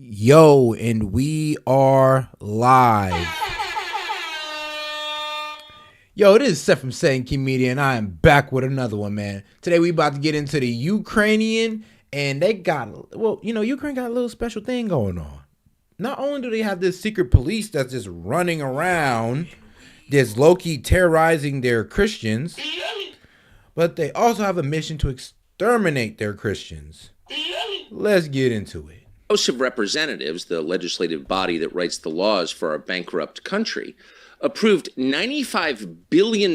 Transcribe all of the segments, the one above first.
Yo, and we are live. Yo, it is Seth from S.E.T Media, and I am back with another one, man. Today we about to get into the Ukrainian, and they got, well, Ukraine got a little special thing going on. Not only do they have this secret police that's just running around, just low-key terrorizing their Christians, but they also have a mission to exterminate their Christians. Let's get into it. House of Representatives, the legislative body that writes the laws for our bankrupt country, approved $95 billion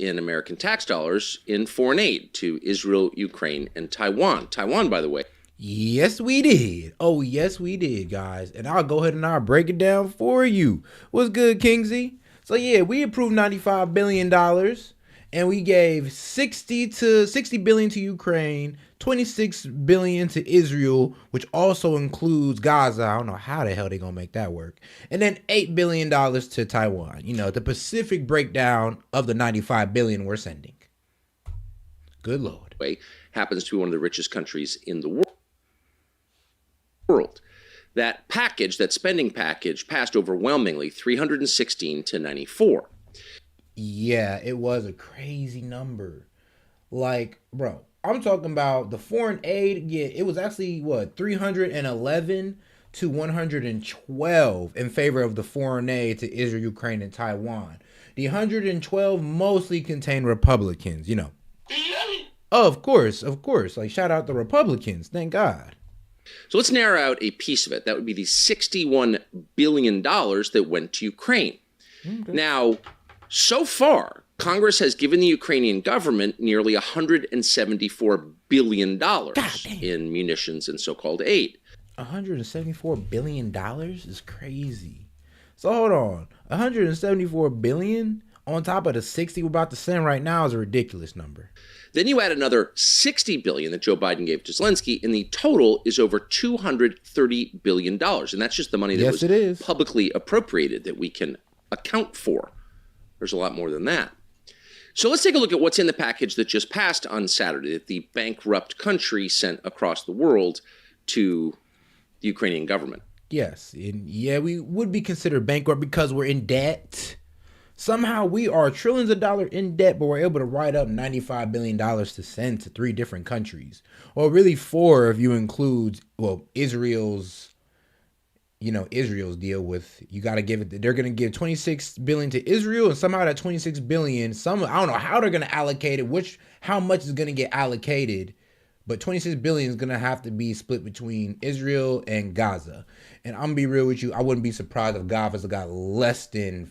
in American tax dollars in foreign aid to Israel, Ukraine, and Taiwan. Taiwan, by the way. Yes, we did. Oh, yes, we did, guys. And I'll go ahead and I'll break it down for you. What's good, Kingsley? So, yeah, we approved $95 billion, and we gave $60 billion to Ukraine, $26 billion to Israel, which also includes Gaza. I don't know how the hell they're going to make that work. And then $8 billion to Taiwan. The Pacific breakdown of the $95 billion we're sending. Good Lord. Happens to be one of the richest countries in the world. That package, that spending package, passed overwhelmingly 316 to 94. Yeah, it was a crazy number. Like, bro, I'm talking about the foreign aid. Yeah, it was actually, 311 to 112 in favor of the foreign aid to Israel, Ukraine, and Taiwan. The 112 mostly contained Republicans, Of course. Like, shout out the Republicans. Thank God. So let's narrow out a piece of it. That would be the $61 billion that went to Ukraine. Okay. Now, so far, Congress has given the Ukrainian government nearly $174 billion in munitions and so-called aid. $174 billion is crazy. So hold on. $174 billion on top of the 60 we're about to send right now is a ridiculous number. Then you add another $60 billion that Joe Biden gave to Zelensky, and the total is over $230 billion. And that's just the money that was publicly appropriated that we can account for. There's a lot more than that. So let's take a look at what's in the package that just passed on Saturday that the bankrupt country sent across the world to the Ukrainian government. Yes. And yeah, we would be considered bankrupt because we're in debt. Somehow we are trillions of dollars in debt, but we're able to write up $95 billion to send to 3 different countries. Or really 4 if you include, Israel's deal with, you got to give it, they're going to give $26 billion to Israel, and somehow that $26 billion, I don't know how they're going to allocate it, how much is going to get allocated, but $26 billion is going to have to be split between Israel and Gaza. And I'm going to be real with you, I wouldn't be surprised if Gaza's got less than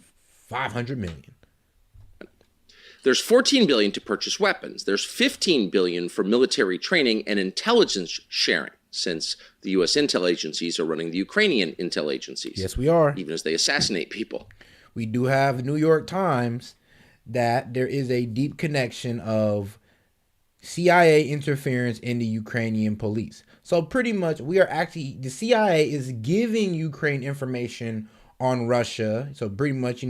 $500 million. There's $14 billion to purchase weapons. There's $15 billion for military training and intelligence sharing, since the U.S. intel agencies are running the Ukrainian intel agencies. Yes, we are. Even as they assassinate people. We do have the New York Times that there is a deep connection of CIA interference in the Ukrainian police. So pretty much the CIA is giving Ukraine information on Russia. So pretty much,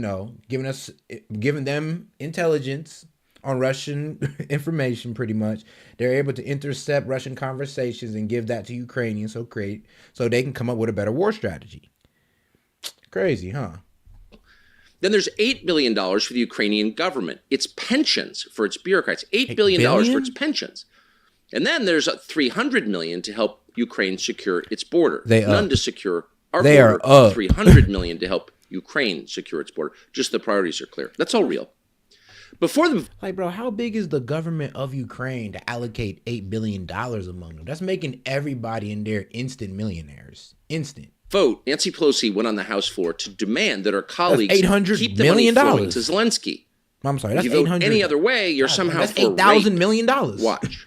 giving them intelligence on Russian information, pretty much. They're able to intercept Russian conversations and give that to Ukrainians so they can come up with a better war strategy. Crazy, huh? Then there's $8 billion for the Ukrainian government. Its pensions for its bureaucrats. $8 billion for its pensions. And then there's $300 million to help Ukraine secure its border. None to secure our border. $300 million to help Ukraine secure its border. Just the priorities are clear. That's all real. Bro, how big is the government of Ukraine to allocate $8 billion among them? That's making everybody in there instant millionaires. Instant. Vote, Nancy Pelosi went on the House floor to demand that her colleagues keep the million money flowing to Zelensky. I'm sorry, that's $800 million. Any other way, you're somehow for rape. That's $8,000 million. Watch.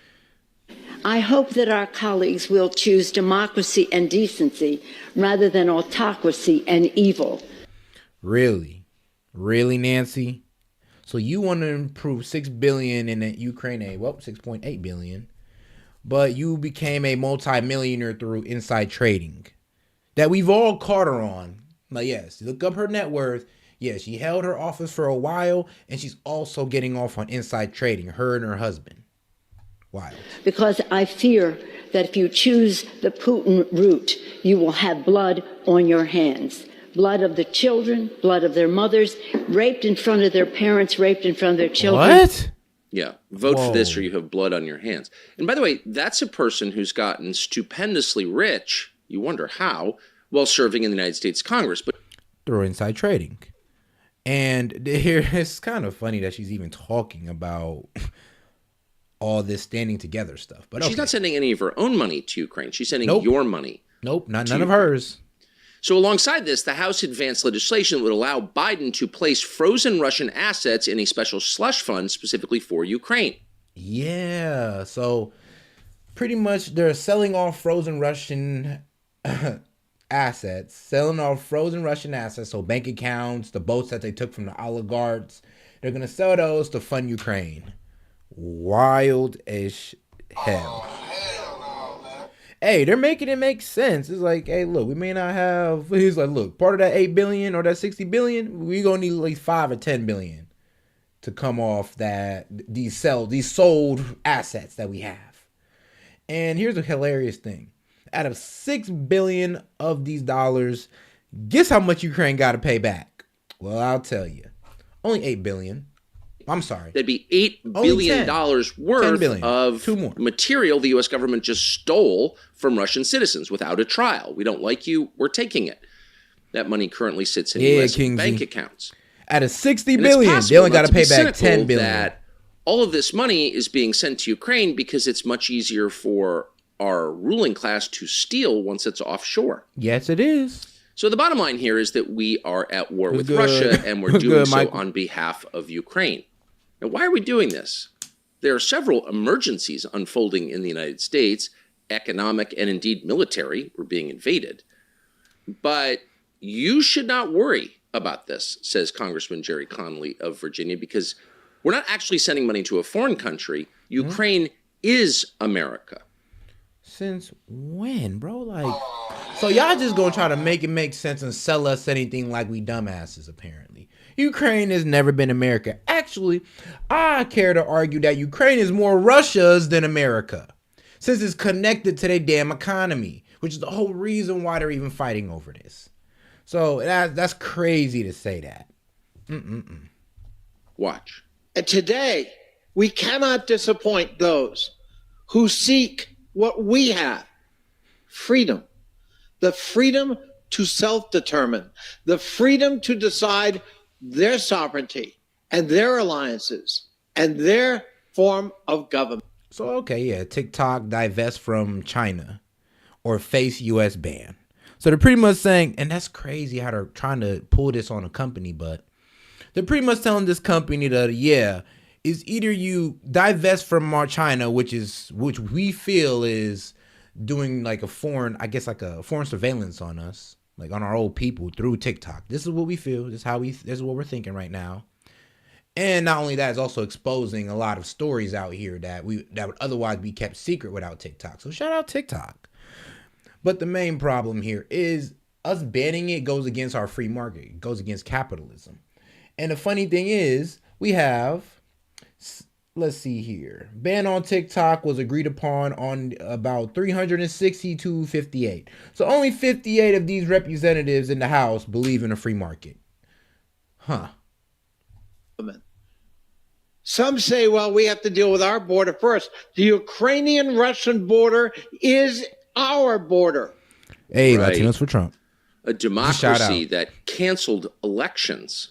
I hope that our colleagues will choose democracy and decency rather than autocracy and evil. Really? Really, Nancy? So you want to improve $6 billion in the Ukraine aid, $6.8 billion, but you became a multimillionaire through inside trading that we've all caught her on. Like, yes, look up her net worth. Yeah, she held her office for a while, and she's also getting off on inside trading, her and her husband. Wild. Because I fear that if you choose the Putin route, you will have blood on your hands. Blood of the children, blood of their mothers, raped in front of their parents, raped in front of their children. What? Yeah, vote for this or you have blood on your hands. And by the way, that's a person who's gotten stupendously rich, you wonder how, while serving in the United States Congress. But through inside trading. And here, it's kind of funny that she's even talking about all this standing together stuff. But she's not sending any of her own money to Ukraine. She's sending your money. Nope, none of hers. So alongside this, the House advanced legislation that would allow Biden to place frozen Russian assets in a special slush fund specifically for Ukraine. Yeah, so pretty much they're selling off frozen Russian assets, so bank accounts, the boats that they took from the oligarchs. They're going to sell those to fund Ukraine. Wild as hell. Hey, they're making it make sense. It's like, hey, look, we may not have. He's like, look, part of that 8 billion or that 60 billion, we gonna need at least 5 or 10 billion to come off these sold assets that we have. And here's a hilarious thing: out of 6 billion of these dollars, guess how much Ukraine got to pay back? Well, I'll tell you, only 8 billion. I'm sorry. That'd be $8 billion worth of material the U.S. government just stole from Russian citizens without a trial. We don't like you. We're taking it. That money currently sits in U.S. bank accounts. Out of 60 billion, they only got to pay back 10 billion. That all of this money is being sent to Ukraine because it's much easier for our ruling class to steal once it's offshore. Yes, it is. So the bottom line here is that we are at war with Russia, and we're doing so on behalf of Ukraine. Now, why are we doing this? There are several emergencies unfolding in the United States, economic and indeed military. We're being invaded. But you should not worry about this, says Congressman Jerry Connolly of Virginia, because we're not actually sending money to a foreign country. Ukraine is America. Since when, bro? Like, so y'all just gonna try to make it make sense and sell us anything like we dumbasses, apparently. Ukraine has never been America. Actually, I care to argue that Ukraine is more Russia's than America, since it's connected to their damn economy, which is the whole reason why they're even fighting over this. So that's crazy to say that. Watch. And today, we cannot disappoint those who seek what we have: freedom, the freedom to self-determine, the freedom to decide their sovereignty and their alliances and their form of government. So, okay, yeah, TikTok divest from China or face U.S. ban. So they're pretty much saying, and that's crazy how they're trying to pull this on a company, but they're pretty much telling this company that, yeah, is either you divest from China, which we feel is doing like a foreign surveillance on us, like on our old people through TikTok. This is what we feel. This is what we're thinking right now. And not only that, it's also exposing a lot of stories out here that would otherwise be kept secret without TikTok. So shout out TikTok. But the main problem here is us banning it goes against our free market. It goes against capitalism. And the funny thing is, we have, let's see here, ban on TikTok was agreed upon on about 360 to 58. So only 58 of these representatives in the House believe in a free market. Huh. Some say, well, we have to deal with our border first. The Ukrainian-Russian border is our border. Hey, right. Latinos for Trump. A democracy that canceled elections.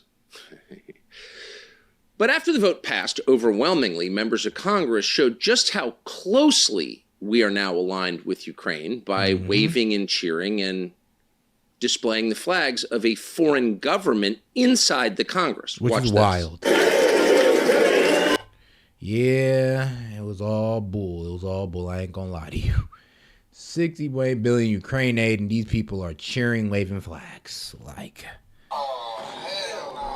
But after the vote passed overwhelmingly, members of Congress showed just how closely we are now aligned with Ukraine by waving and cheering and displaying the flags of a foreign government inside the Congress. Which is wild. Yeah, it was all bull. I ain't gonna lie to you. 60 billion Ukraine aid, and these people are cheering, waving flags. Like,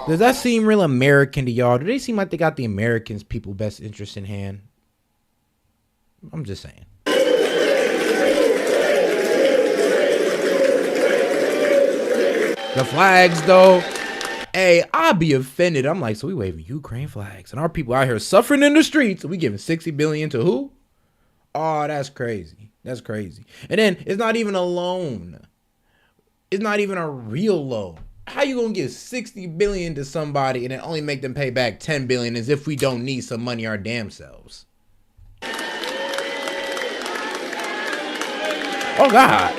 does that seem real American to y'all? Do they seem like they got the Americans' people best interest in hand? I'm just saying. The flags, though. Hey, I'll be offended. I'm like, so we waving Ukraine flags, and our people out here suffering in the streets, and we giving 60 billion to who? Oh, that's crazy. That's crazy. And then it's not even a loan. It's not even a real loan. How you gonna give $60 billion to somebody and then only make them pay back $10 billion as if we don't need some money our damn selves? Oh God.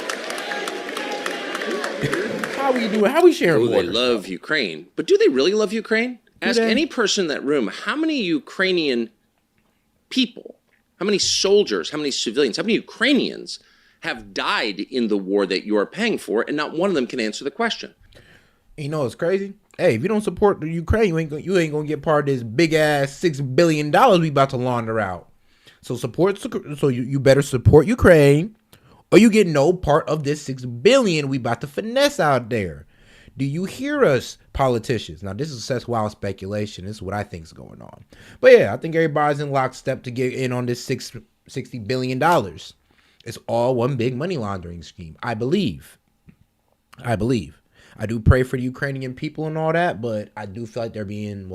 How we doing? How we sharing borders? They love Ukraine. But do they really love Ukraine? Ask any person in that room, how many Ukrainian people, how many soldiers, how many civilians, how many Ukrainians have died in the war that you are paying for, and not one of them can answer the question. You know what's crazy? Hey, if you don't support the Ukraine, you ain't gonna get part of this big ass $6 billion we about to launder out. So you better support Ukraine, or you get no part of this $6 billion we about to finesse out there. Do you hear us, politicians? Now, this is just wild speculation. This is what I think is going on. But yeah, I think everybody's in lockstep to get in on this $60 billion. It's all one big money laundering scheme, I believe. I do pray for the Ukrainian people and all that, but I do feel like they're being,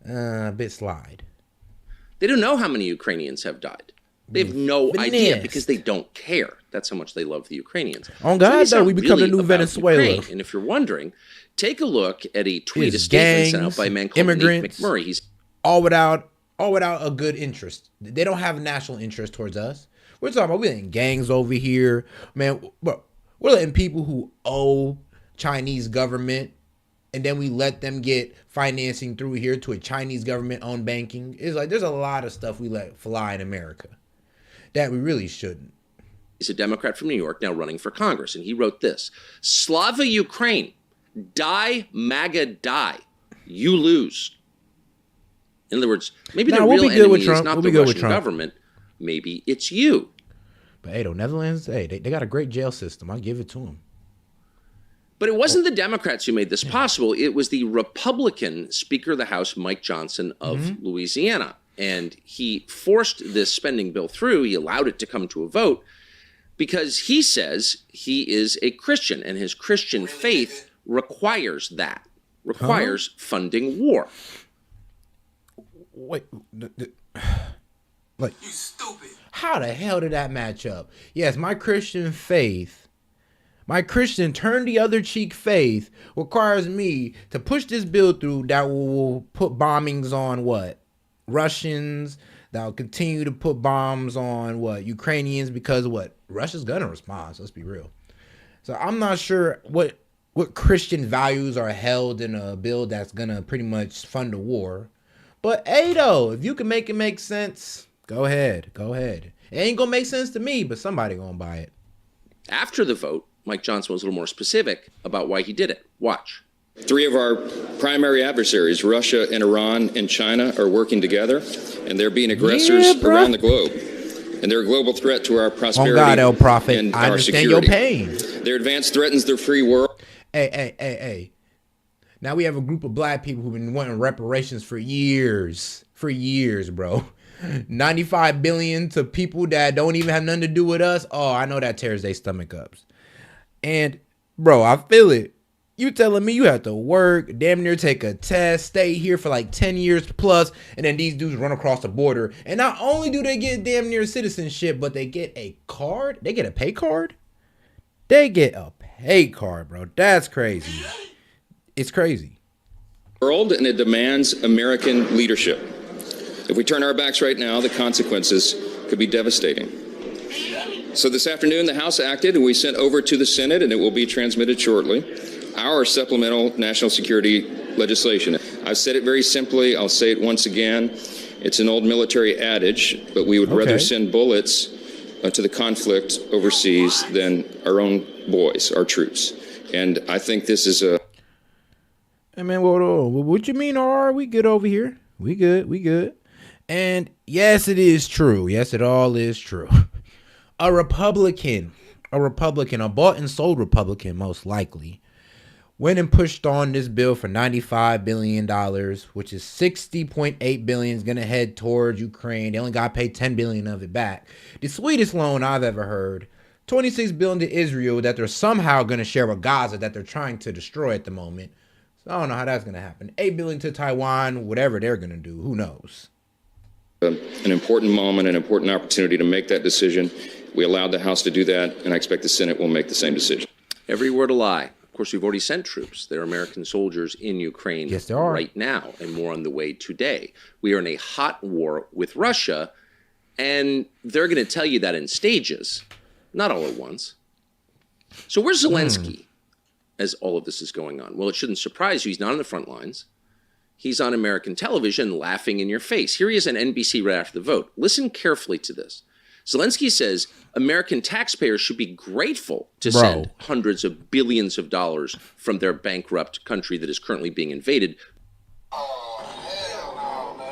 a bit slide. They don't know how many Ukrainians have died. They have no idea because they don't care. That's how much they love the Ukrainians. Oh God, so we become the new Venezuela. Ukraine. And if you're wondering, take a look at a tweet, a statement sent out by a man called immigrants, Nate McMurray. He's all without a good interest. They don't have a national interest towards us. We're talking about we're letting gangs over here, man. We're letting people who owe Chinese government, and then we let them get financing through here to a Chinese government-owned banking. It's like there's a lot of stuff we let fly in America that we really shouldn't. He's a Democrat from New York, now running for Congress, and he wrote this: Slava Ukraine, die, MAGA, die. You lose. In other words, maybe the real enemy is not the Russian government. Maybe it's you. But hey, the Netherlands, they got a great jail system. I'll give it to them. But it wasn't the Democrats who made this possible. It was the Republican Speaker of the House, Mike Johnson of Louisiana. And he forced this spending bill through. He allowed it to come to a vote because he says he is a Christian, and his Christian faith requires funding war. Wait, like, you stupid. How the hell did that match up? Yes, my Christian faith, my Christian turn the other cheek faith requires me to push this bill through that will put bombings on what? Russians, that will continue to put bombs on what? Ukrainians, because what? Russia's gonna respond, so let's be real. So I'm not sure what Christian values are held in a bill that's gonna pretty much fund the war. But hey though, if you can make it make sense, go ahead. It ain't gonna make sense to me, but somebody gonna buy it. After the vote, Mike Johnson was a little more specific about why he did it. Watch. 3 of our primary adversaries, Russia and Iran and China, are working together, and they're being aggressors around the globe. And they're a global threat to our prosperity God, El Prophet, and I our understand security. your pain. Their advance threatens the free world. Hey. Now we have a group of black people who've been wanting reparations for years, bro. 95 billion to people that don't even have nothing to do with us. Oh, I know that tears their stomach up. And bro, I feel it. You telling me you have to work, damn near take a test, stay here for like 10 years plus, and then these dudes run across the border. And not only do they get damn near citizenship, but they get a card. They get a pay card. They get a pay card, bro. That's crazy. It's crazy. World, and it demands American leadership. If we turn our backs right now, the consequences could be devastating. So this afternoon, the House acted, and we sent over to the Senate, and it will be transmitted shortly, our supplemental national security legislation. I've said it very simply. I'll say it once again. It's an old military adage, but we would rather send bullets to the conflict overseas than our own boys, our troops. And I think this is a... Hey, man, what you mean, R? We good over here. We good. And yes, it is true. Yes, it all is true. A Republican, a bought and sold Republican, most likely, went and pushed on this bill for $95 billion, which is $60.8 billion is going to head towards Ukraine. They only got to pay $10 billion of it back. The sweetest loan I've ever heard. $26 billion to Israel that they're somehow going to share with Gaza that they're trying to destroy at the moment. So I don't know how that's going to happen. $8 billion to Taiwan, whatever they're going to do. Who knows? An important moment, an important opportunity to make that decision. We allowed the House to do that, and I expect the Senate will make the same decision. Every word a lie. Of course, we've already sent troops. There are American soldiers in Ukraine right now, and more on the way today. We are in a hot war with Russia, and they're going to tell you that in stages, not all at once. So where's Zelensky as all of this is going on? Well, it shouldn't surprise you. He's not on the front lines. He's on American television laughing in your face. Here he is on NBC right after the vote. Listen carefully to this. Zelensky says American taxpayers should be grateful to send hundreds of billions of dollars from their bankrupt country that is currently being invaded.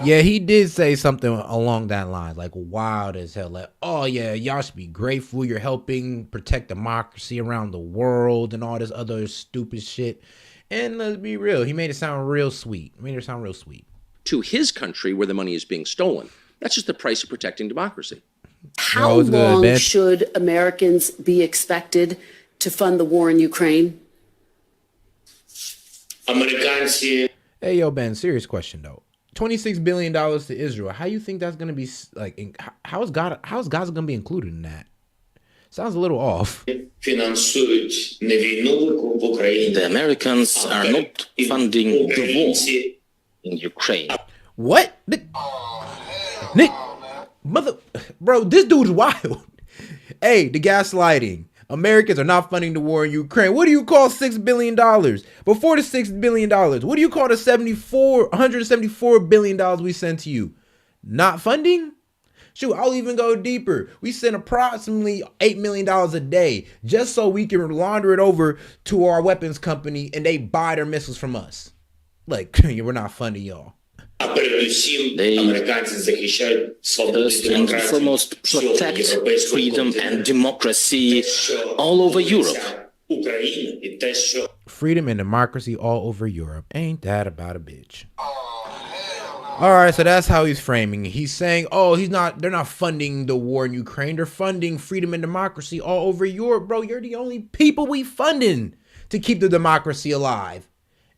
Yeah, he did say something along that line, like wild as hell. Like, oh yeah, y'all should be grateful. You're helping protect democracy around the world and all this other stupid shit. And let's be real, he made it sound real sweet. To his country where the money is being stolen. That's just the price of protecting democracy. How long should Americans be expected to fund the war in Ukraine? Hey, yo, Ben, serious question, though. $26 billion to Israel. How you think that's going to be, like, how's Gaza going to be included in that? Sounds a little off. The Americans are not funding the war in Ukraine. What? Nick, bro, this dude's wild. Hey, the gaslighting. Americans are not funding the war in Ukraine. What do you call $6 billion? Before the $6 billion, what do you call the $174 billion we sent to you? Not funding? Shoot, I'll even go deeper. We send approximately $8 million a day just so we can launder it over to our weapons company and they buy their missiles from us. Like, we're not funding y'all. They first and foremost protect freedom and democracy all over Europe. Freedom and democracy all over Europe. Ain't that about a bitch? All right, so that's how he's framing it. He's saying, oh, they're not funding the war in Ukraine. They're funding freedom and democracy all over Europe. Bro, you're the only people we funding to keep the democracy alive.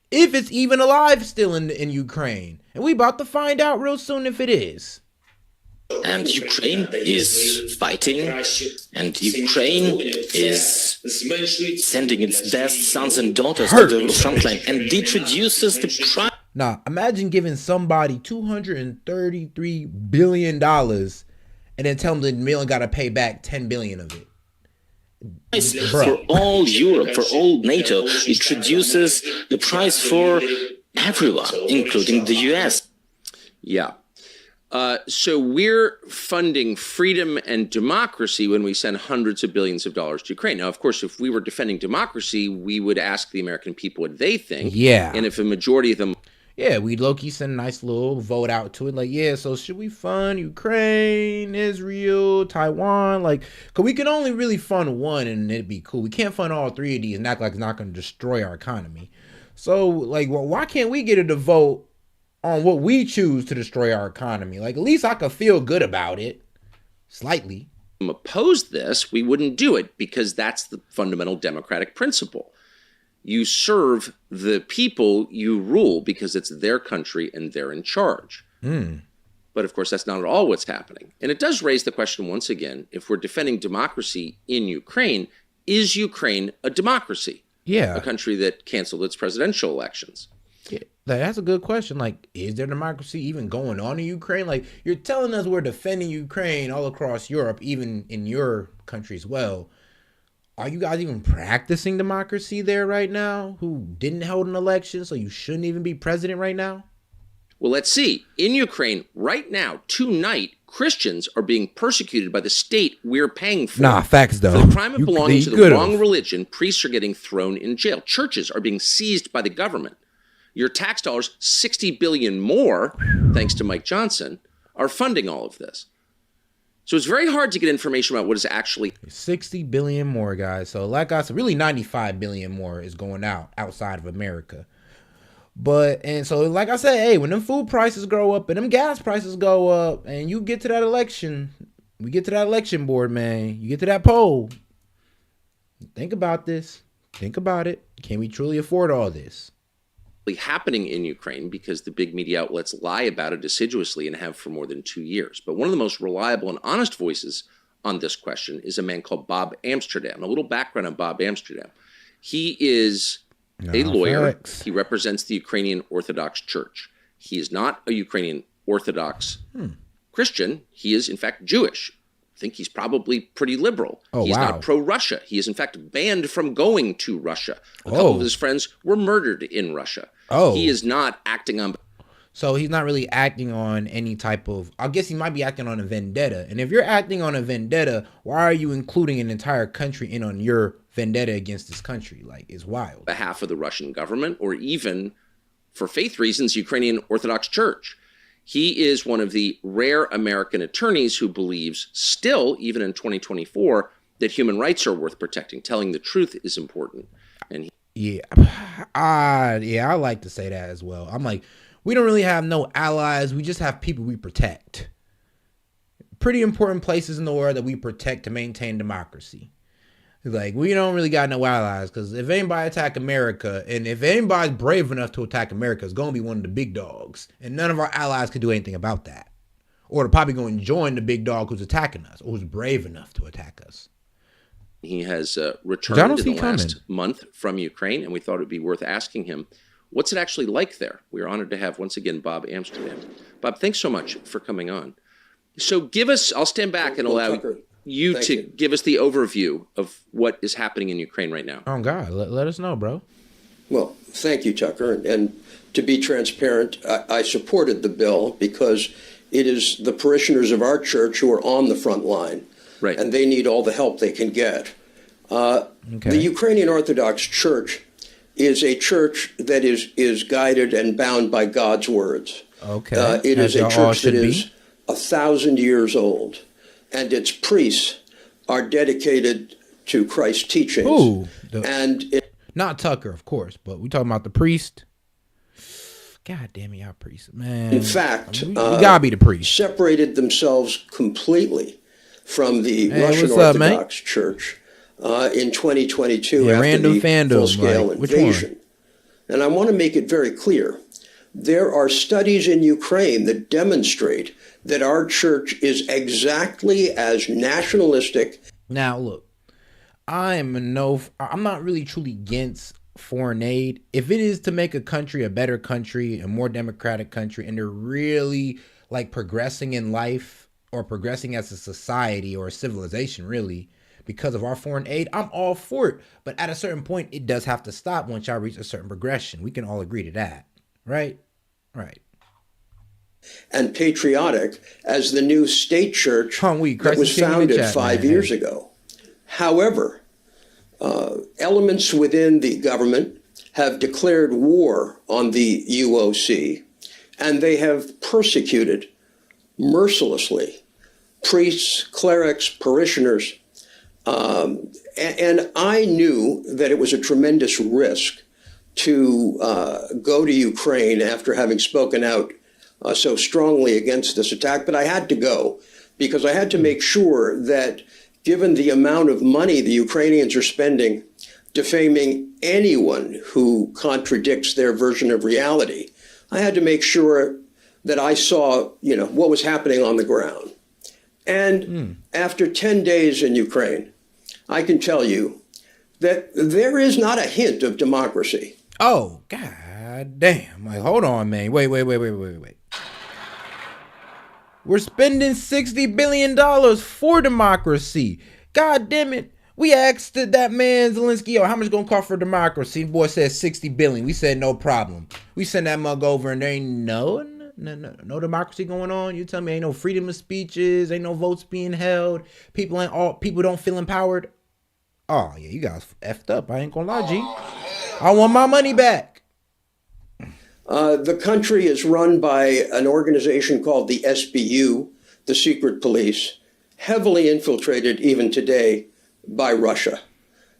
If it's even alive still in Ukraine. And we about to find out real soon if it is. And Ukraine is fighting, and Ukraine is sending its best sons and daughters to the front line, and introduces the price. Nah, imagine giving somebody $233 billion and then tell them the million got to pay back $10 billion of it. For all Europe, for all NATO, it reduces the price for everyone, including the US. Yeah. So we're funding freedom and democracy when we send hundreds of billions of dollars to Ukraine. Now, of course, if we were defending democracy, we would ask the American people what they think. Yeah. And if a majority of them... Yeah, we'd low-key send a nice little vote out to it. Like, yeah, so should we fund Ukraine, Israel, Taiwan? Like, because we can only really fund one and it'd be cool. We can't fund all three of these and act like it's not going to destroy our economy. So, like, well, why can't we get it to vote on what we choose to destroy our economy? Like, at least I could feel good about it. Slightly. Opposed this, we wouldn't do it because that's the fundamental democratic principle. You serve the people you rule because it's their country and they're in charge. But of course, that's not at all what's happening. And it does raise the question once again, if we're defending democracy in Ukraine, is Ukraine a democracy? Yeah. A country that canceled its presidential elections. Yeah, that's a good question. Like, is there democracy even going on in Ukraine? Like, you're telling us we're defending Ukraine all across Europe, even in your country as well. Are you guys even practicing democracy there right now? Who didn't hold an election, so you shouldn't even be president right now? Well, let's see. In Ukraine, right now, tonight, Christians are being persecuted by the state we're paying for. Nah, facts though. For the crime of belonging to the wrong religion, priests are getting thrown in jail. Churches are being seized by the government. Your tax dollars, $60 billion more, thanks to Mike Johnson, are funding all of this. So it's very hard to get information about what is actually 60 billion more, guys. So like I said, really 95 billion more is going out outside of America. And so like I said, hey, when them food prices go up and them gas prices go up and you get to that election, we get to that election board, man, you get to that poll. Think about this. Think about it. Can we truly afford all this? Happening in Ukraine because the big media outlets lie about it assiduously and have for more than 2 years. But one of the most reliable and honest voices on this question is a man called Bob Amsterdam. A little background on Bob Amsterdam. He is a lawyer. Facts. He represents the Ukrainian Orthodox Church. He is not a Ukrainian Orthodox Christian. He is, in fact, Jewish. I think he's probably pretty liberal. He's not pro-Russia. He is, in fact, banned from going to Russia. A couple of his friends were murdered in Russia. He is not acting on... So he's not really acting on any type of... I guess he might be acting on a vendetta. And if you're acting on a vendetta, why are you including an entire country in on your vendetta against this country? Like, it's wild. Behalf of the Russian government, or even, for faith reasons, Ukrainian Orthodox Church. He is one of the rare American attorneys who believes still, even in 2024, that human rights are worth protecting. Telling the truth is important. And I like to say that as well. I'm like, we don't really have no allies. We just have people we protect. Pretty important places in the world that we protect to maintain democracy. Like, we don't really got no allies, because if anybody attack America, and if anybody's brave enough to attack America, it's going to be one of the big dogs. And none of our allies could do anything about that. Or they're probably going to join the big dog who's attacking us, or who's brave enough to attack us. He has returned in the last month from Ukraine, and we thought it would be worth asking him, what's it actually like there? We're honored to have, once again, Bob Amsterdam. Bob, thanks so much for coming on. So give us, I'll stand back and allow you to give us the overview of what is happening in Ukraine right now. Oh, God, let us know, bro. Well, thank you, Tucker. And to be transparent, I supported the bill because it is the parishioners of our church who are on the front line. Right. And they need all the help they can get. The Ukrainian Orthodox Church is a church that is guided and bound by God's words. Okay. It is a church that is 1,000 years old, and its priests are dedicated to Christ's teachings. Ooh, and not Tucker, of course, but we talking about the priest. God damn it, y'all priests, man. In fact, we gotta be the priest. Separated themselves completely from the Russian Orthodox Church in 2022 after the full-scale invasion. And I want to make it very clear. There are studies in Ukraine that demonstrate that our church is exactly as nationalistic. Now, look, I'm not really truly against foreign aid. If it is to make a country a better country, a more democratic country, and they're really like progressing in life or progressing as a society or a civilization, really, because of our foreign aid, I'm all for it. But at a certain point, it does have to stop once y'all reach a certain progression. We can all agree to that, right? Right. And patriotic as the new state church that was founded 5 years ago. However, elements within the government have declared war on the UOC, and they have persecuted mercilessly priests, clerics, parishioners. And I knew that it was a tremendous risk to go to Ukraine after having spoken out so strongly against this attack, but I had to go because I had to make sure that given the amount of money the Ukrainians are spending defaming anyone who contradicts their version of reality, I had to make sure that I saw, what was happening on the ground. And after 10 days in Ukraine, I can tell you that there is not a hint of democracy. Oh, God damn. Like, hold on, man. Wait. We're spending $60 billion for democracy. God damn it. We asked that man Zelensky, how much gonna cost for democracy? The boy said $60 billion. We said no problem. We sent that mug over and there ain't no democracy going on. You tell me ain't no freedom of speeches, ain't no votes being held. People don't feel empowered. Oh yeah, you guys effed up. I ain't gonna lie, G. I want my money back. The country is run by an organization called the SBU, the secret police, heavily infiltrated even today by Russia.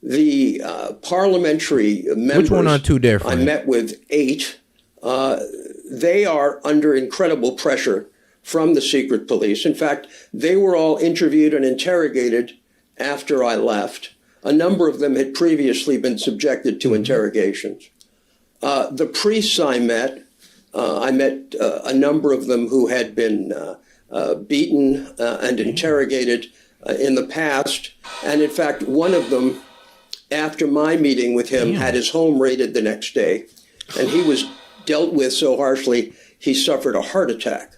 The parliamentary members, which one are two different? I met with 8. They are under incredible pressure from the secret police. In fact, they were all interviewed and interrogated after I left. A number of them had previously been subjected to interrogations. The priests I met a number of them who had been beaten and interrogated in the past. And in fact, one of them after my meeting with him, had his home raided the next day, and he was dealt with so harshly he suffered a heart attack.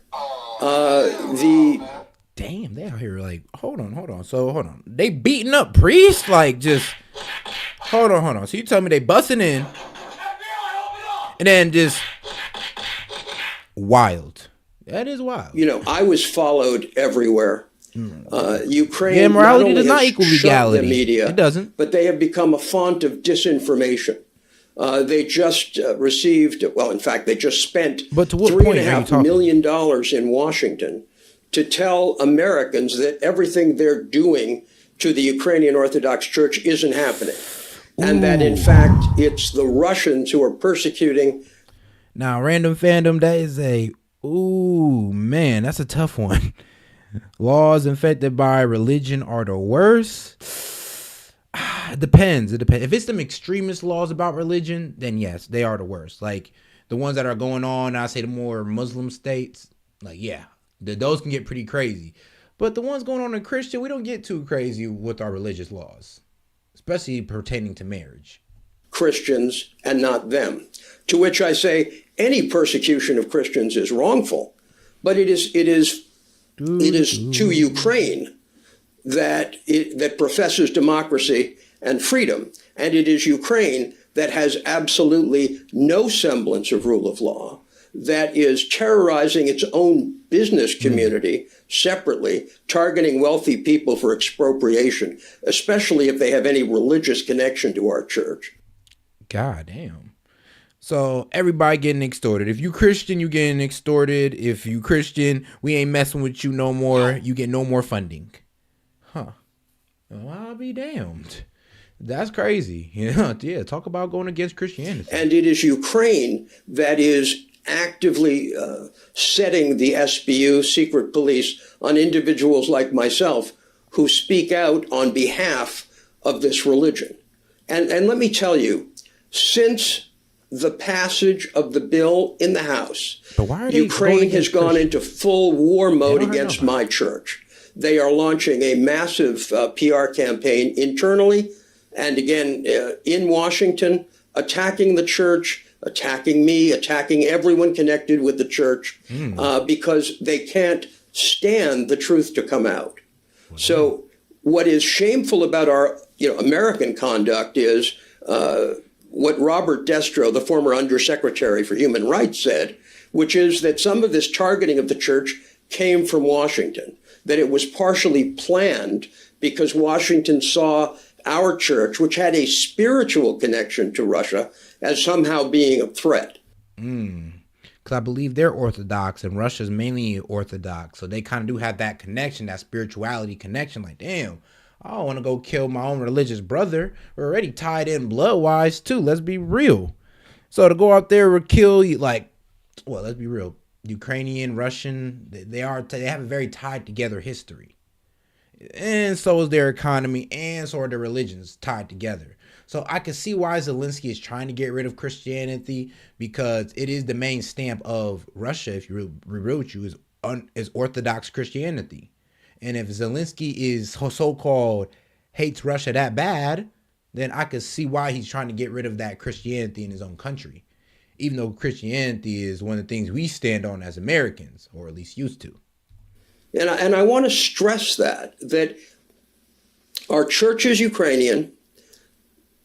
Damn, they out here like, hold on. So hold on, they beating up priests, like, just hold on. So you tell me they busting in, and then just wild. That is wild. You know, I was followed everywhere. Ukraine, yeah, morality not does not equal legality. The media, it doesn't. But they have become a font of disinformation. They just received, well, in fact, they just spent $3.5 million in Washington to tell Americans that everything they're doing to the Ukrainian Orthodox Church isn't happening. And that, in fact, it's the Russians who are persecuting. Now, random fandom, that is man, that's a tough one. Laws infected by religion are the worst. It depends. If it's them extremist laws about religion, then yes, they are the worst. Like the ones that are going on, I say the more Muslim states, like, yeah, those can get pretty crazy. But the ones going on in Christian, we don't get too crazy with our religious laws, especially pertaining to marriage. Christians and not them. To which I say any persecution of Christians is wrongful, but it is to Ukraine that professes democracy and freedom, and it is Ukraine that has absolutely no semblance of rule of law, that is terrorizing its own business community separately, targeting wealthy people for expropriation, especially if they have any religious connection to our church. God damn. So everybody getting extorted. If you Christian, you getting extorted. If you Christian, we ain't messing with you no more. You get no more funding. Huh. Well, I'll be damned. That's crazy. Yeah, talk about going against Christianity. And it is Ukraine that is actively setting the SBU, secret police, on individuals like myself who speak out on behalf of this religion. And let me tell you, since the passage of the bill in the House, Ukraine has gone into full war mode against my church. They are launching a massive PR campaign internally and again in Washington, attacking the church, attacking me, attacking everyone connected with the church because they can't stand the truth to come out. So what is shameful about our American conduct is what Robert Destro, the former Undersecretary for Human Rights, said, which is that some of this targeting of the church came from Washington, that it was partially planned because Washington saw our church, which had a spiritual connection to Russia, as somehow being a threat. Because I believe they're Orthodox and Russia's mainly Orthodox. So they kind of do have that connection, that spirituality connection. Like, damn, I don't want to go kill my own religious brother. We're already tied in blood-wise, too. Let's be real. So to go out there and kill, let's be real. Ukrainian, Russian, they have a very tied together history. And so is their economy, and so are their religions tied together. So I can see why Zelensky is trying to get rid of Christianity, because it is the main stamp of Russia, if you real with you, is Orthodox Christianity. And if Zelensky is so-called hates Russia that bad, then I could see why he's trying to get rid of that Christianity in his own country. Even though Christianity is one of the things we stand on as Americans, or at least used to. And I want to stress that our church is Ukrainian.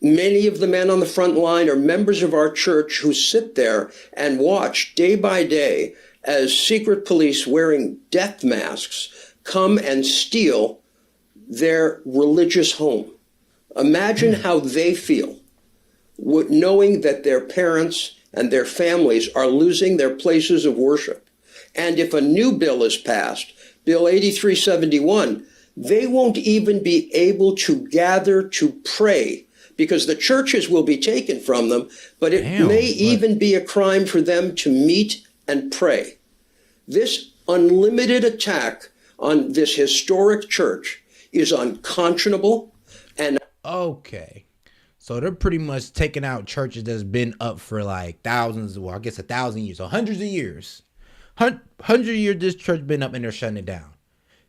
Many of the men on the front line are members of our church who sit there and watch day by day as secret police wearing death masks come and steal their religious home. Imagine how they feel, knowing that their parents and their families are losing their places of worship. And if a new bill is passed, Bill 8371, they won't even be able to gather to pray because the churches will be taken from them, but it may even be a crime for them to meet and pray. This unlimited attack on this historic church is unconscionable. And okay, so they're pretty much taking out churches that's been up for like thousands, well, I guess 1,000 years, so hundreds of years. 100 years this church been up and they're shutting it down.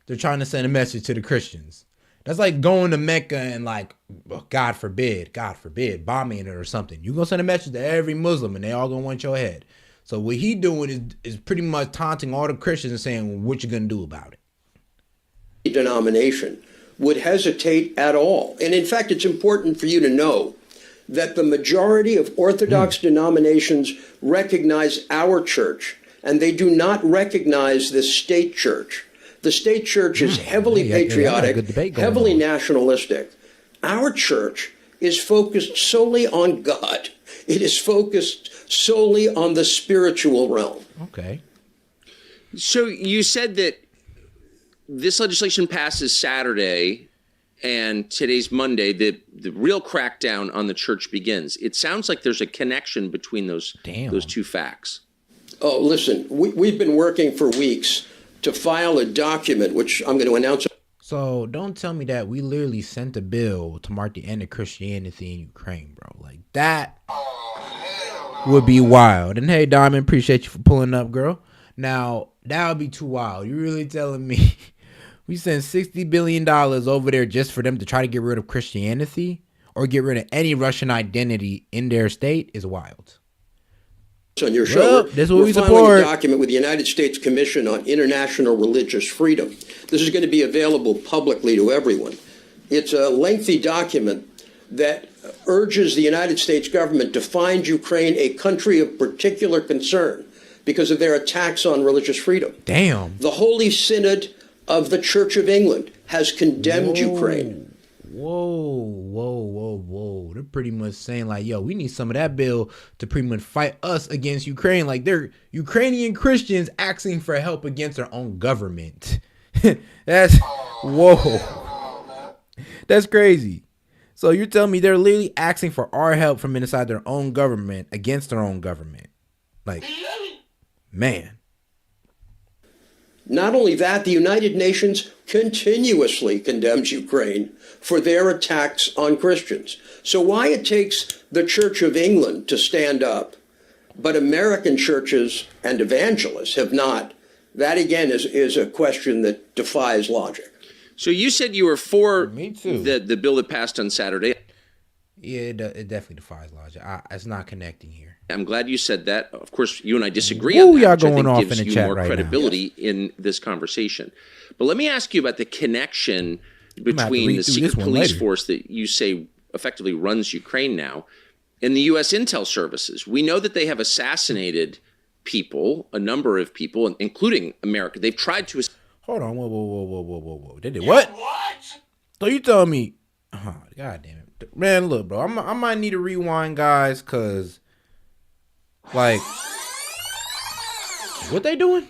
They're trying to send a message to the Christians. That's like going to Mecca and like, God forbid, bombing it or something. You're going to send a message to every Muslim and they all going to want your head. So what he doing is pretty much taunting all the Christians and saying, well, what you going to do about it? Denomination would hesitate at all. And in fact, it's important for you to know that the majority of Orthodox denominations recognize our church, and they do not recognize the state church. The state church is heavily patriotic, heavily nationalistic. Our church is focused solely on God. It is focused solely on the spiritual realm. Okay. So you said that this legislation passes Saturday and today's Monday, the real crackdown on the church begins. It sounds like there's a connection between those two facts. Oh, listen, we've been working for weeks to file a document, which I'm going to announce. So don't tell me that we literally sent a bill to mark the end of Christianity in Ukraine, bro. Like that would be wild. And hey, Diamond, appreciate you for pulling up, girl. Now, that would be too wild. You really telling me we sent $60 billion over there just for them to try to get rid of Christianity or get rid of any Russian identity in their state is wild. On your show, this is what we filing support. A document with the United States Commission on International Religious Freedom. This is going to be available publicly to everyone. It's a lengthy document that urges the United States government to find Ukraine a country of particular concern because of their attacks on religious freedom. Damn. The Holy Synod of the Church of England has condemned Ukraine. Whoa. They're pretty much saying like, yo, we need some of that bill to pretty much fight us against Ukraine. Like they're Ukrainian Christians asking for help against their own government. That's crazy. So you're telling me they're literally asking for our help from inside their own government against their own government. Like, man. Not only that, the United Nations continuously condemns Ukraine for their attacks on Christians. So why it takes the Church of England to stand up, but American churches and evangelists have not, that again is a question that defies logic. So you said you were for the bill that passed on Saturday. Yeah, it definitely defies logic. It's not connecting here. I'm glad you said that. Of course, you and I disagree on that, y'all which going I off think gives in the you chat more right credibility in this conversation. But let me ask you about the connection between the secret police force that you say effectively runs Ukraine now and the U.S. intel services. We know that they have assassinated people, a number of people, including America. They've tried to... Hold on. Whoa. They did what? So you telling me... Oh, God damn it. Man, look, bro. I might need to rewind, guys, because... Like... What they doing?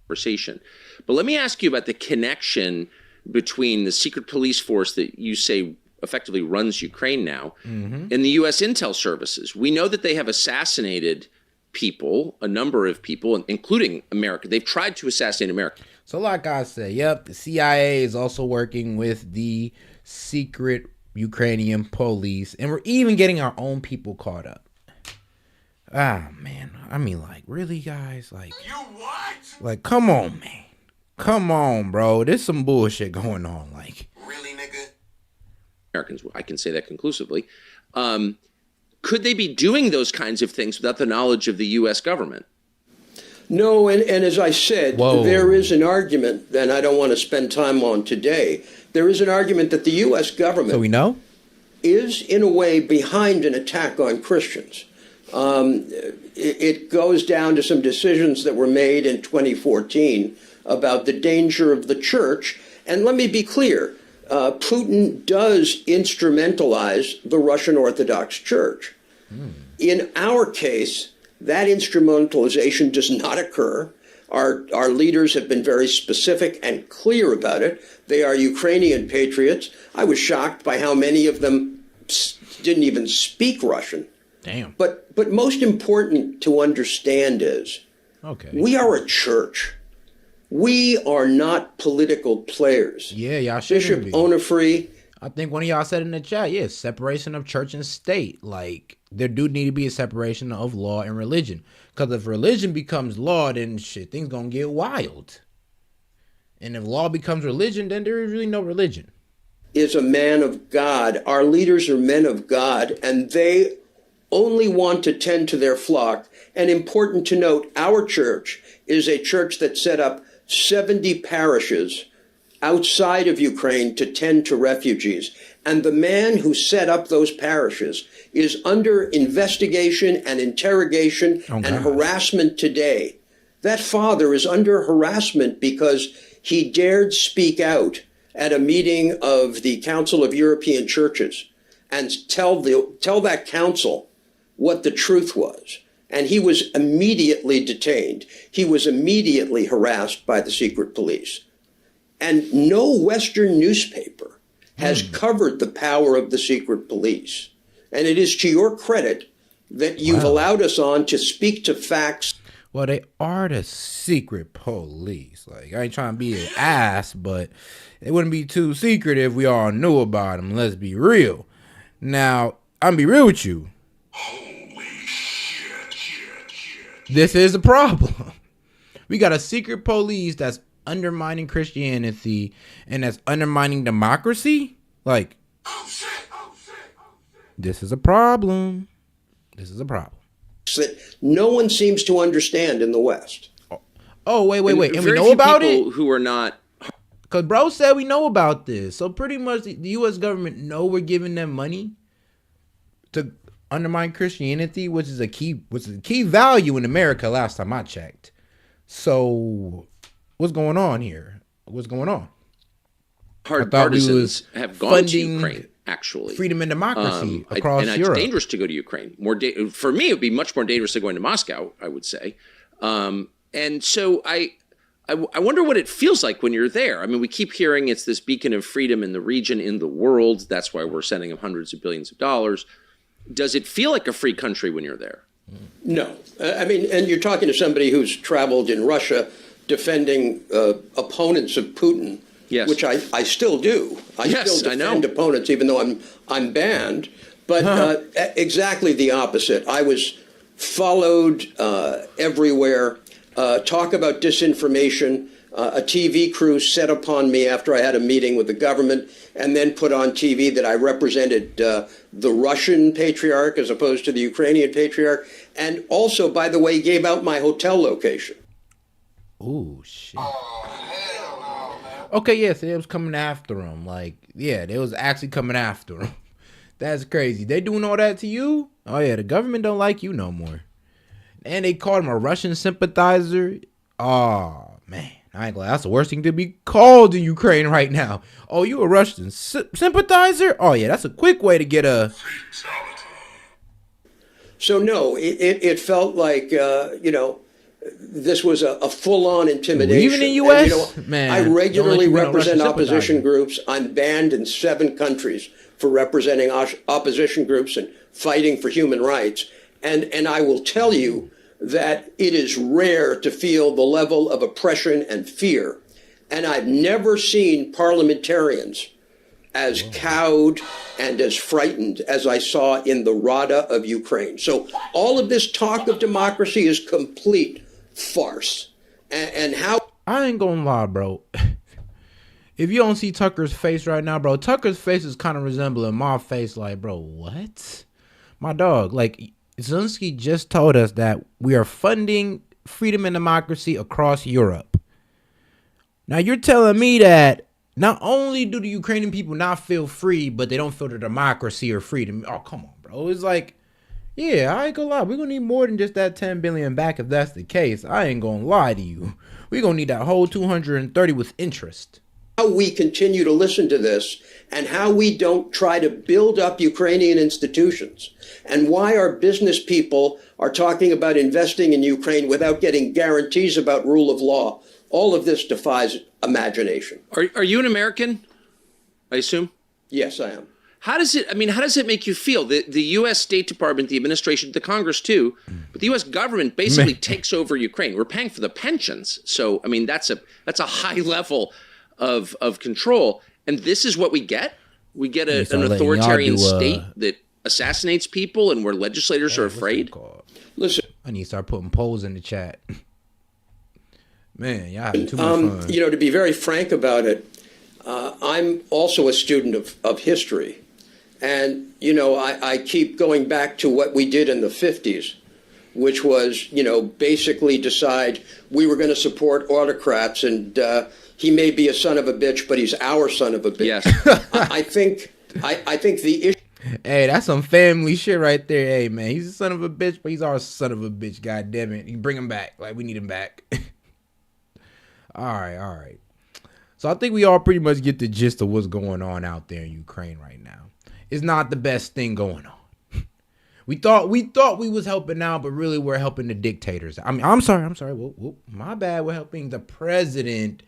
Conversation. But let me ask you about the connection between the secret police force that you say effectively runs Ukraine now and the U.S. intel services. We know that they have assassinated people, a number of people, including America. They've tried to assassinate America. So like I said, yep, the CIA is also working with the secret Ukrainian police, and we're even getting our own people caught up. Ah, man. I mean, like, really, guys? Like, you what? Like, come on, man. Come on, bro. There's some bullshit going on. Like, really, nigga? Americans, I can say that conclusively. Could they be doing those kinds of things without the knowledge of the U.S. government? No, and as I said, there is an argument that I don't want to spend time on today. There is an argument that the U.S. government so we know is, in a way, behind an attack on Christians. It goes down to some decisions that were made in 2014 about the danger of the church. And let me be clear, Putin does instrumentalize the Russian Orthodox Church. In our case, that instrumentalization does not occur. Our leaders have been very specific and clear about it. They are Ukrainian patriots. I was shocked by how many of them didn't even speak Russian. Damn. But most important to understand is, we are a church. We are not political players. Yeah, y'all shouldn't be. Bishop Onufry. I think one of y'all said in the chat, separation of church and state. Like, there do need to be a separation of law and religion. Because if religion becomes law, then shit, things gonna get wild. And if law becomes religion, then there is really no religion. is a man of God. Our leaders are men of God, and they only want to tend to their flock. And important to note, our church is a church that set up 70 parishes outside of Ukraine to tend to refugees. And the man who set up those parishes is under investigation and interrogation and harassment today. That father is under harassment because he dared speak out at a meeting of the Council of European Churches and tell that council what the truth was. And he was immediately detained. He was immediately harassed by the secret police. And no Western newspaper has covered the power of the secret police. And it is to your credit that you've allowed us on to speak to facts. Well, they are the secret police. Like, I ain't trying to be an ass, but it wouldn't be too secret if we all knew about them. Let's be real. Now, I'm gonna be real with you. Holy shit. This is a problem. We got a secret police that's undermining Christianity and that's undermining democracy. Like, this is a problem. This is a problem. That no one seems to understand in the West. Oh, wait. And we know about it? Who are not. Because bro said we know about this. So pretty much the U.S. government know we're giving them money to undermine Christianity, which is a key value in America last time I checked. So what's going on here? What's going on? Hard partisans have gone to Ukraine, actually. Freedom and democracy across and Europe. It's dangerous to go to Ukraine. For me, it would be much more dangerous than going to Moscow, I would say. And so I wonder what it feels like when you're there. I mean, we keep hearing it's this beacon of freedom in the region, in the world. That's why we're sending them hundreds of billions of dollars. Does it feel like a free country when you're there? No. I mean, and you're talking to somebody who's traveled in Russia defending opponents of Putin, yes. Which I still do. I still defend opponents, even though I'm banned. But exactly the opposite. I was followed everywhere. Talk about disinformation. A TV crew set upon me after I had a meeting with the government and then put on TV that I represented the Russian patriarch as opposed to the Ukrainian patriarch. And also, by the way, gave out my hotel location. Ooh, shit. Okay, yes, they was coming after him. Like, yeah, they was actually coming after him. That's crazy. They doing all that to you? Oh, yeah, the government don't like you no more. And they called him a Russian sympathizer. Oh, man. I ain't gonna. That's the worst thing to be called in Ukraine right now. Oh, you a Russian sympathizer? Oh, yeah, that's a quick way to get a... So, no, it felt like, this was a full-on intimidation. Even in U.S.? And, man, I regularly represent opposition groups. I'm banned in 7 countries for representing opposition groups and fighting for human rights. And I will tell you that it is rare to feel the level of oppression and fear. And I've never seen parliamentarians as cowed and as frightened as I saw in the Rada of Ukraine. So all of this talk of democracy is complete farce. And how... I ain't gonna lie, bro. If you don't see Tucker's face right now, bro, Tucker's face is kind of resembling my face. Like, bro, what? My dog, like... Zelensky just told us that we are funding freedom and democracy across Europe. Now you're telling me that not only do the Ukrainian people not feel free, but they don't feel the democracy or freedom. Oh, come on, bro. It's like, yeah, I ain't gonna lie. We're gonna need more than just that 10 billion back if that's the case. I ain't gonna lie to you. We're gonna need that whole 230 with interest. How we continue to listen to this and how we don't try to build up Ukrainian institutions and why our business people are talking about investing in Ukraine without getting guarantees about rule of law. All of this defies imagination. Are you an American? I assume? Yes, I am. How does it make you feel? The U.S. State Department, the administration, the Congress too, but the U.S. government basically takes over Ukraine. We're paying for the pensions. So, I mean, that's a high level of control, and this is what we get. We get an authoritarian state that assassinates people, and where legislators are afraid. Listen, I need to start putting polls in the chat. Man, y'all having too much fun. To be very frank about it, I'm also a student of history. And, you know, I keep going back to what we did in the 50s, which was, you know, basically decide we were going to support autocrats, and he may be a son of a bitch, but he's our son of a bitch. Yes. I think the issue. Hey, that's some family shit right there. Hey, man, he's a son of a bitch, but he's our son of a bitch. God damn it. You bring him back. Like, we need him back. All right. So I think we all pretty much get the gist of what's going on out there in Ukraine right now. It's not the best thing going on. We thought we was helping out, but really we're helping the dictators. I mean, I'm sorry. Whoa, my bad. We're helping the president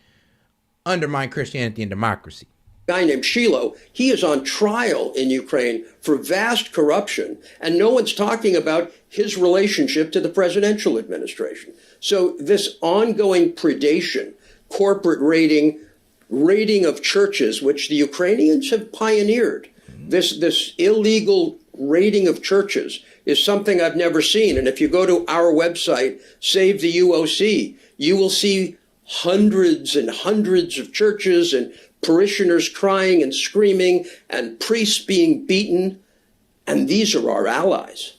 undermine Christianity and democracy. Guy named Shapiro, he is on trial in Ukraine for vast corruption, and no one's talking about his relationship to the presidential administration. So this ongoing predation, corporate raiding of churches, which the Ukrainians have pioneered, this illegal raiding of churches is something I've never seen. And if you go to our website, Save the UOC, you will see hundreds and hundreds of churches and parishioners crying and screaming and priests being beaten. And these are our allies.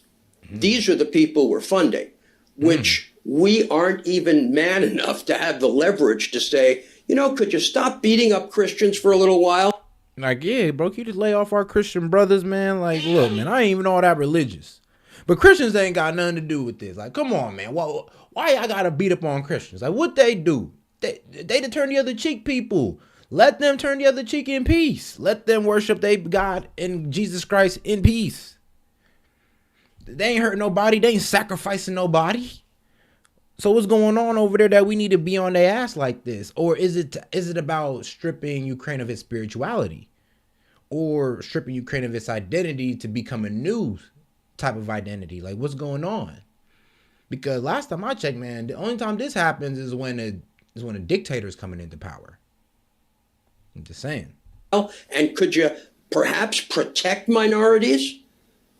These are the people we're funding, which we aren't even man enough to have the leverage to say, you know, could you stop beating up Christians for a little while? Like, yeah, bro, can you just lay off our Christian brothers, man? Like, look, man, I ain't even all that religious. But Christians ain't got nothing to do with this. Like, come on, man. Why I gotta beat up on Christians? Like, what they do? They turn the other cheek, people. Let them turn the other cheek in peace. Let them worship their God and Jesus Christ in peace. They ain't hurting nobody. They ain't sacrificing nobody. So what's going on over there that we need to be on their ass like this? Or is it about stripping Ukraine of its spirituality? Or stripping Ukraine of its identity to become a new type of identity? Like, what's going on? Because last time I checked, man, the only time this happens is when a dictator's coming into power. I'm just saying. And could you perhaps protect minorities?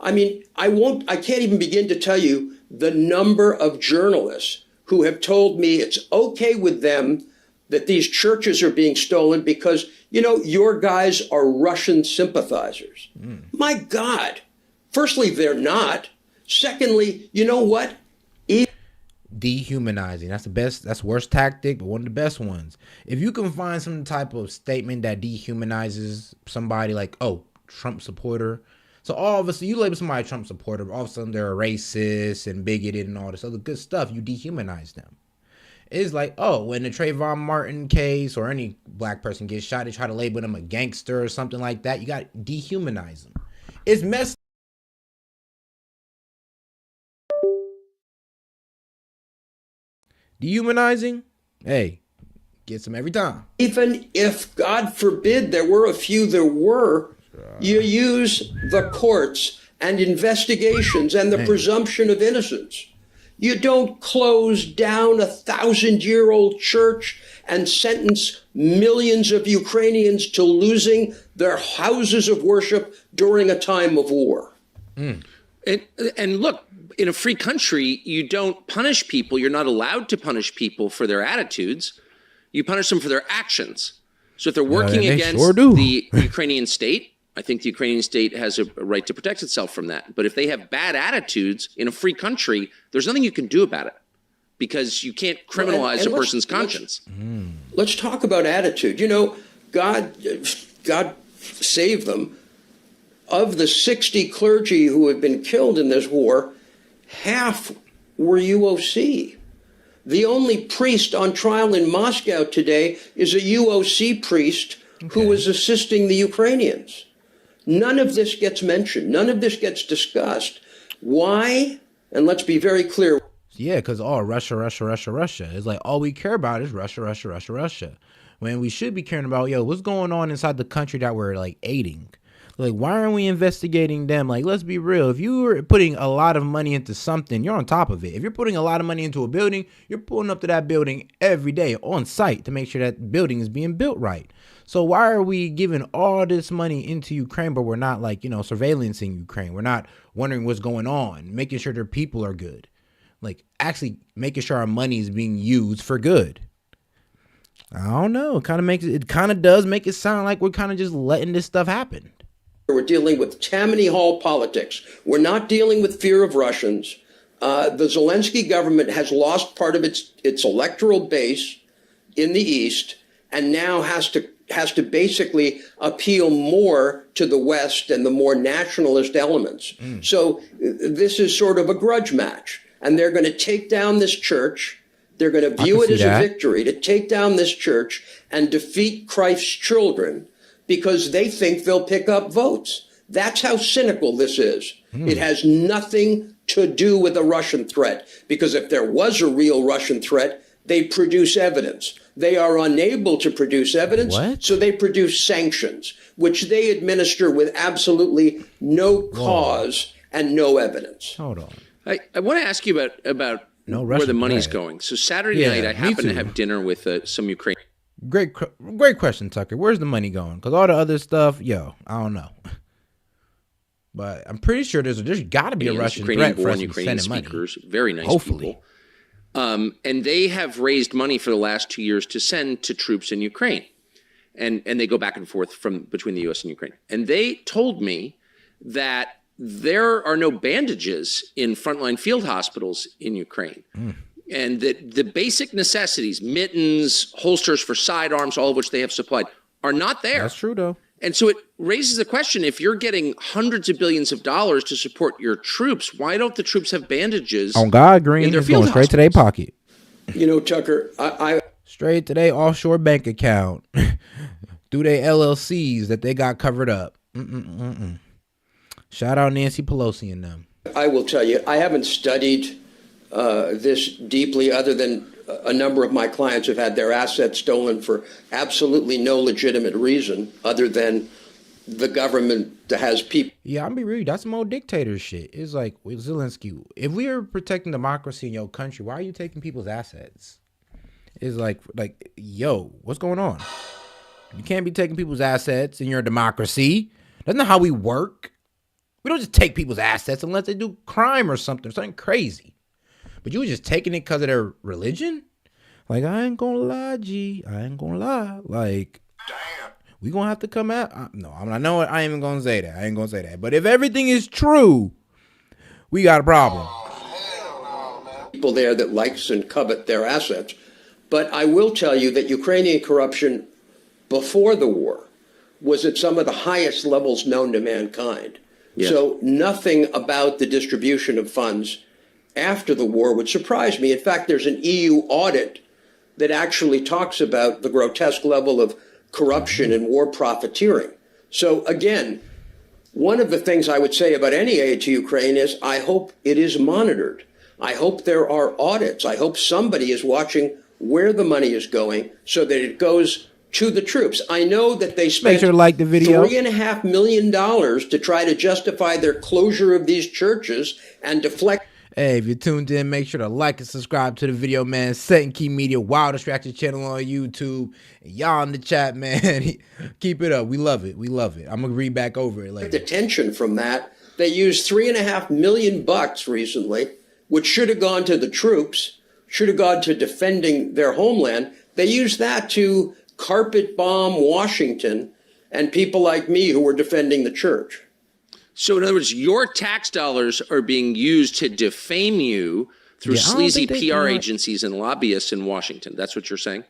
I mean, I can't even begin to tell you the number of journalists who have told me it's okay with them that these churches are being stolen because, you know, your guys are Russian sympathizers. My God. Firstly, they're not. Secondly, you know what? Dehumanizing. That's the worst tactic, but one of the best ones. If you can find some type of statement that dehumanizes somebody, like, oh, Trump supporter. So all of a sudden, you label somebody a Trump supporter, all of a sudden they're a racist and bigoted and all this other good stuff. You dehumanize them. It's like, oh, when the Trayvon Martin case or any black person gets shot, they try to label them a gangster or something like that. You got to dehumanize them. It's messed. Dehumanizing, hey, gets them every time. Even if, God forbid, there were a few, you use the courts and investigations and the presumption of innocence. You don't close down a 1,000-year-old church and sentence millions of Ukrainians to losing their houses of worship during a time of war. And look, in a free country, you don't punish people. You're not allowed to punish people for their attitudes. You punish them for their actions. So if they're working against the Ukrainian state, I think the Ukrainian state has a right to protect itself from that. But if they have bad attitudes in a free country, there's nothing you can do about it because you can't criminalize a person's conscience. Let's talk about attitude. You know, God save them. Of the 60 clergy who have been killed in this war, half were UOC. The only priest on trial in Moscow today is a UOC priest who was assisting the Ukrainians. None of this gets mentioned. None of this gets discussed. Why? And let's be very clear. Yeah, because Russia. It's like all we care about is Russia. When we should be caring about, what's going on inside the country that we're like aiding? Like, why aren't we investigating them? Like, let's be real. If you were putting a lot of money into something, you're on top of it. If you're putting a lot of money into a building, you're pulling up to that building every day on site to make sure that building is being built right. So why are we giving all this money into Ukraine, but we're not surveillancing Ukraine? We're not wondering what's going on, making sure their people are good. Like, actually making sure our money is being used for good. I don't know. It kind of does make it sound like we're kind of just letting this stuff happen. We're dealing with Tammany Hall politics. We're not dealing with fear of Russians. The Zelensky government has lost part of its electoral base in the East, and now has to basically appeal more to the West and the more nationalist elements. So this is sort of a grudge match, and they're going to take down this church. They're going to view it as a victory to take down this church and defeat Christ's children, because they think they'll pick up votes. That's how cynical this is. It has nothing to do with a Russian threat, because if there was a real Russian threat, they'd produce evidence. They are unable to produce evidence, so they produce sanctions, which they administer with absolutely no cause and no evidence. Hold on. I want to ask you about where the money's going. So Saturday night, I happened to have dinner with some Ukrainian. Great question, Tucker. Where's the money going? Because all the other stuff, I don't know. But I'm pretty sure there's got to be a Russian threat for us to Ukrainian send money. speakers, very nice Hopefully. people. And they have raised money for the last 2 years to send to troops in Ukraine. And they go back and forth between the U.S. and Ukraine. And they told me that there are no bandages in frontline field hospitals in Ukraine. And that the basic necessities, mittens, holsters for sidearms, all of which they have supplied, are not there. That's true, though. And so it raises the question, if you're getting hundreds of billions of dollars to support your troops, why don't the troops have bandages on God Green? It's going straight to their pocket. Tucker, straight to their offshore bank account through their LLCs that they got covered up. Shout out Nancy Pelosi and them. I will tell you, I haven't studied this deeply, other than a number of my clients have had their assets stolen for absolutely no legitimate reason other than the government that has people. Yeah, I'll be real. That's some old dictator shit. It's like, with Zelensky, if we are protecting democracy in your country, why are you taking people's assets? It's like, yo, what's going on? You can't be taking people's assets in your democracy. That's not how we work. We don't just take people's assets unless they do crime or something crazy. But you were just taking it because of their religion? Like, I ain't gonna lie, G. I ain't gonna lie. Like, damn. We gonna have to come out. No, I know it. I ain't even gonna say that. I ain't gonna say that. But if everything is true, we got a problem. People there that likes and covet their assets. But I will tell you that Ukrainian corruption before the war was at some of the highest levels known to mankind. Yes. So nothing about the distribution of funds after the war would surprise me. In fact, there's an EU audit that actually talks about the grotesque level of corruption and war profiteering. So again, one of the things I would say about any aid to Ukraine is I hope it is monitored. I hope there are audits. I hope somebody is watching where the money is going so that it goes to the troops. I know that they spent make sure to like the video. $3.5 million to try to justify their closure of these churches and deflect. Hey, if you're tuned in, make sure to like and subscribe to the video, man. S.E.T Key Media, Wild Distraction channel on YouTube. Y'all in the chat, man. Keep it up. We love it. We love it. I'm going to read back over it later. The tension from that, they used $3.5 million recently, which should have gone to the troops, should have gone to defending their homeland. They used that to carpet bomb Washington and people like me who were defending the church. So in other words, your tax dollars are being used to defame you through sleazy PR agencies and lobbyists in Washington. That's what you're saying?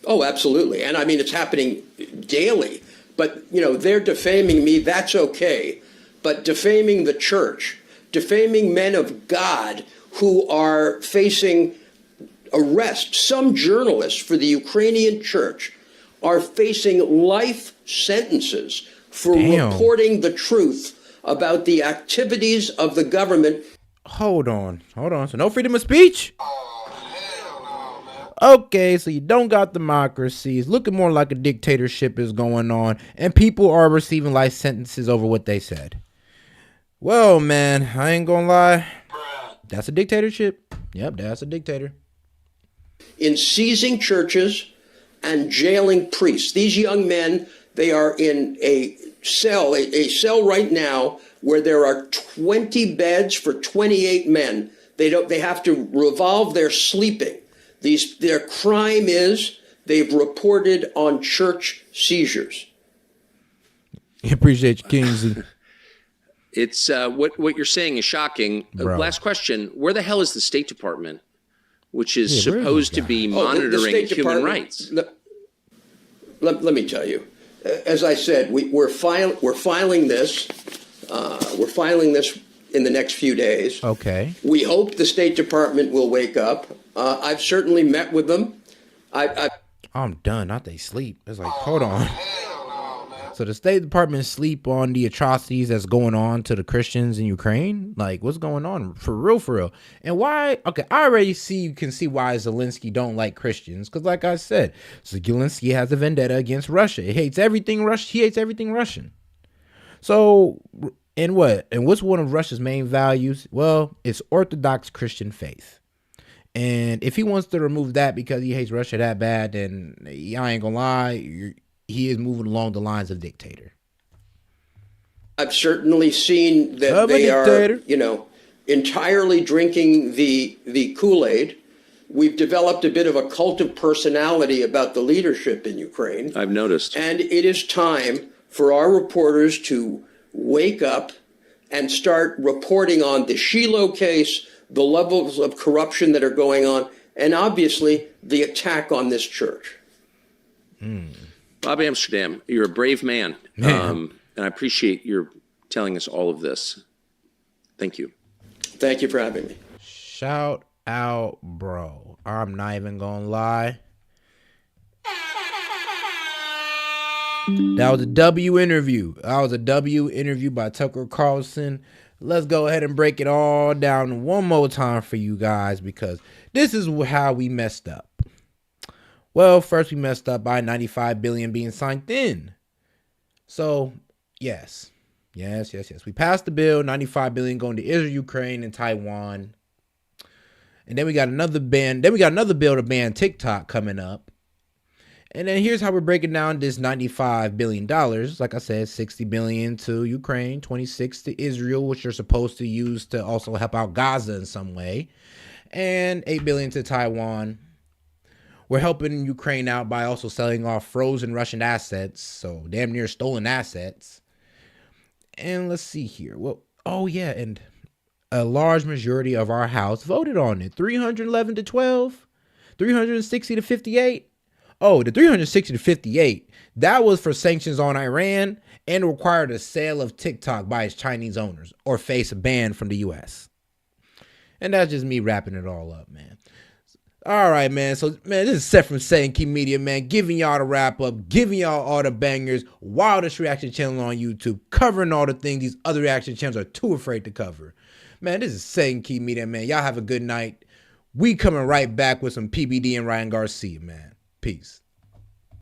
Oh, absolutely. And I mean, it's happening daily. But, they're defaming me. That's okay. But defaming the church, defaming men of God who are facing arrest, some journalists for the Ukrainian church are facing life sentences for reporting the truth about the activities of the government. Hold on. So no freedom of speech? Okay, so you don't got democracy. It's looking more like a dictatorship is going on, and people are receiving life sentences over what they said. Well, man, I ain't gonna lie. That's a dictatorship. Yep, that's a dictator. In seizing churches and jailing priests. These young men, they are in a cell right now where there are 20 beds for 28 men. They have to revolve their sleeping. Their crime is they've reported on church seizures. Appreciate you, Kingsley. It's what you're saying is shocking. Last question: where the hell is the State Department, which is supposed to be monitoring human rights? Let me tell you. As I said, we're filing this. We're filing this in the next few days. Okay. We hope the State Department will wake up. I've certainly met with them. I'm done. Not they sleep. It's like, hold on. So the State Department sleep on the atrocities that's going on to the Christians in Ukraine? Like, what's going on? For real, for real. And why? Okay, I already can see why Zelensky don't like Christians. Because like I said, Zelensky has a vendetta against Russia. He hates everything Russian. He hates everything Russian. So, and what's one of Russia's main values? Well, it's Orthodox Christian faith. And if he wants to remove that because he hates Russia that bad, then I ain't gonna lie, he is moving along the lines of dictator. I've certainly seen that they are, entirely drinking the Kool-Aid. We've developed a bit of a cult of personality about the leadership in Ukraine. I've noticed. And it is time for our reporters to wake up and start reporting on the Shiloh case, the levels of corruption that are going on, and obviously the attack on this church. Bob Amsterdam, you're a brave man, and I appreciate your telling us all of this. Thank you. Thank you for having me. Shout out, bro. I'm not even gonna lie. That was a W interview. That was a W interview by Tucker Carlson. Let's go ahead and break it all down one more time for you guys, because this is how we messed up. Well, first we messed up by $95 billion being signed in. So, yes. We passed the bill, $95 billion going to Israel, Ukraine, and Taiwan. And then we got another bill to ban TikTok coming up. And then here's how we're breaking down this $95 billion. Like I said, $60 billion to Ukraine, $26 to Israel, which you're supposed to use to also help out Gaza in some way, and $8 billion to Taiwan. We're helping Ukraine out by also selling off frozen Russian assets, so damn near stolen assets. And let's see here. Well, and a large majority of our House voted on it. 311 to 12, 360 to 58. Oh, the 360 to 58, that was for sanctions on Iran and required a sale of TikTok by its Chinese owners or face a ban from the U.S. And that's just me wrapping it all up, man. All right, man. So, man, this is Seth from S.E.T Media, man, giving y'all the wrap up, giving y'all all the bangers, wildest reaction channel on YouTube, covering all the things these other reaction channels are too afraid to cover. Man, this is S.E.T Media, man. Y'all have a good night. We coming right back with some PBD and Ryan Garcia, man. Peace.